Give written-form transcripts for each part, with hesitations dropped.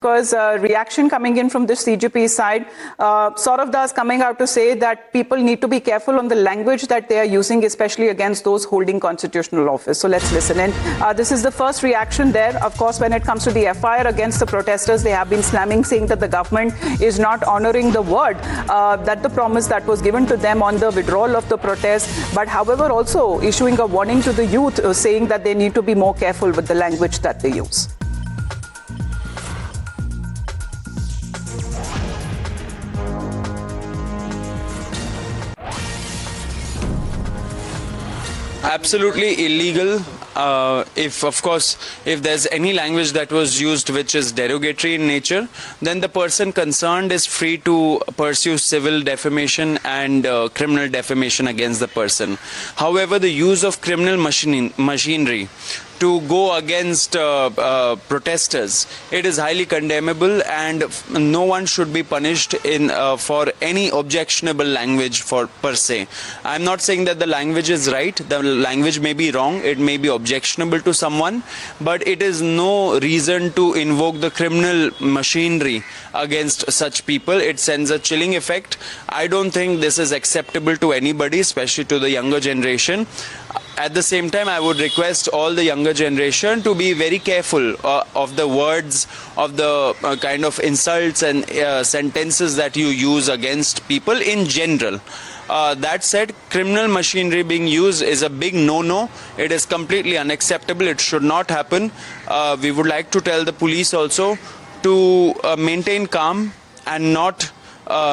Because reaction coming in from the CJP side, Saurav Das coming out to say that people need to be careful on the language that they are using, especially against those holding constitutional office. So let's listen in. This is the first reaction there. Of course, when it comes to the FIR against the protesters, they have been slamming, saying that the government is not honoring the word, that the promise that was given to them on the withdrawal of the protest. But however, also issuing a warning to the youth, saying that they need to be more careful with the language that they use. Absolutely illegal. If there's any language that was used which is derogatory in nature, then the person concerned is free to pursue civil defamation and criminal defamation against the person. However, the use of criminal machinery to go against protesters, it is highly condemnable, and no one should be punished for any objectionable language per se. I'm not saying that the language is right. The language may be wrong. It may be objectionable to someone, but it is no reason to invoke the criminal machinery against such people. It sends a chilling effect. I don't think this is acceptable to anybody, especially to the younger generation. At the same time, I would request all the younger generation to be very careful of the words, of the kind of insults and sentences that you use against people in general. That said, criminal machinery being used is a big no-no. It is completely unacceptable. It should not happen. We would like to tell the police also to maintain calm and not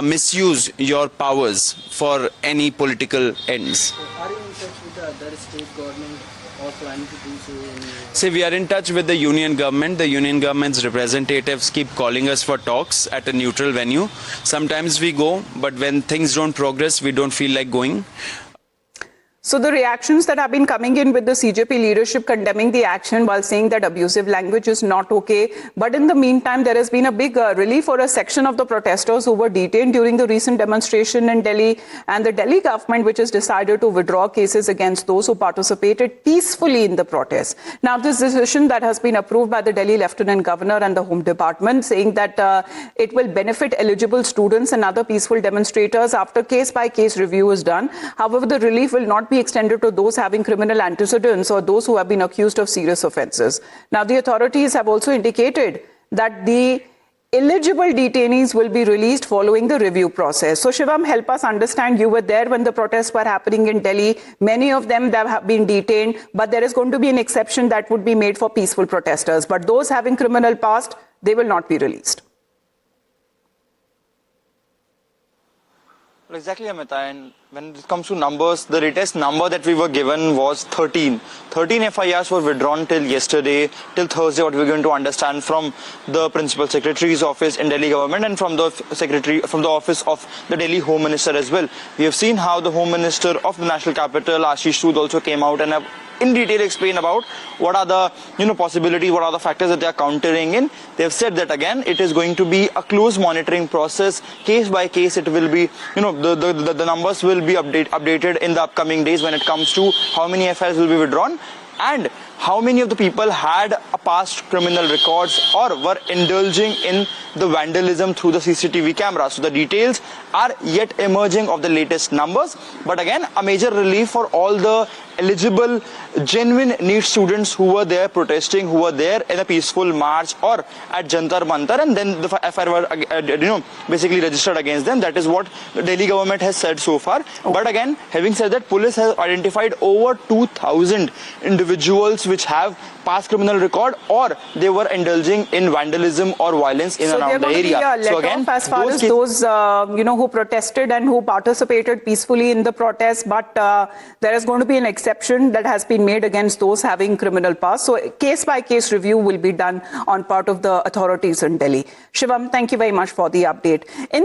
misuse your powers for any political ends. Are you in touch with the other state government or planning to do so? See, we are in touch with the union government. The union government's representatives keep calling us for talks at a neutral venue. Sometimes we go, but when things don't progress, we don't feel like going. So the reactions that have been coming in with the CJP leadership condemning the action while saying that abusive language is not okay. But in the meantime, there has been a big relief for a section of the protesters who were detained during the recent demonstration in Delhi, and the Delhi government which has decided to withdraw cases against those who participated peacefully in the protest. Now, this decision that has been approved by the Delhi Lieutenant Governor and the Home Department, saying that it will benefit eligible students and other peaceful demonstrators after case-by-case review is done. However, the relief will not be extended to those having criminal antecedents or those who have been accused of serious offences. Now, the authorities have also indicated that the eligible detainees will be released following the review process. So, Shivam, help us understand. You were there when the protests were happening in Delhi. Many of them have been detained, but there is going to be an exception that would be made for peaceful protesters. But those having criminal past, they will not be released. Well, exactly, Amita. And when it comes to numbers, the latest number that we were given was 13. 13 FIRs were withdrawn till yesterday, till Thursday, what we're going to understand from the Principal Secretary's office in Delhi government and from the office of the Delhi Home Minister as well. We have seen how the Home Minister of the National Capital, Ashish Sood, also came out and have in detail explain about what are the possibilities, what are the factors that they are countering in. They have said that again it is going to be a close monitoring process, case by case. It will be, the numbers will be updated in the upcoming days when it comes to how many FIRs will be withdrawn and how many of the people had a past criminal records or were indulging in the vandalism through the CCTV camera. So the details are yet emerging of the latest numbers. But again, a major relief for all the eligible, genuine NEET students who were there protesting, who were there in a peaceful march or at Jantar Mantar, and then the FIR were basically registered against them. That is what the Delhi government has said so far. Okay. But again, having said that, police has identified over 2,000 individuals which have past criminal record or they were indulging in vandalism or violence in and around the area. So again, as far as those who protested and who participated peacefully in the protest, but there is going to be an exception that has been made against those having criminal past. So case-by-case review will be done on part of the authorities in Delhi. Shivam, thank you very much for the update. In the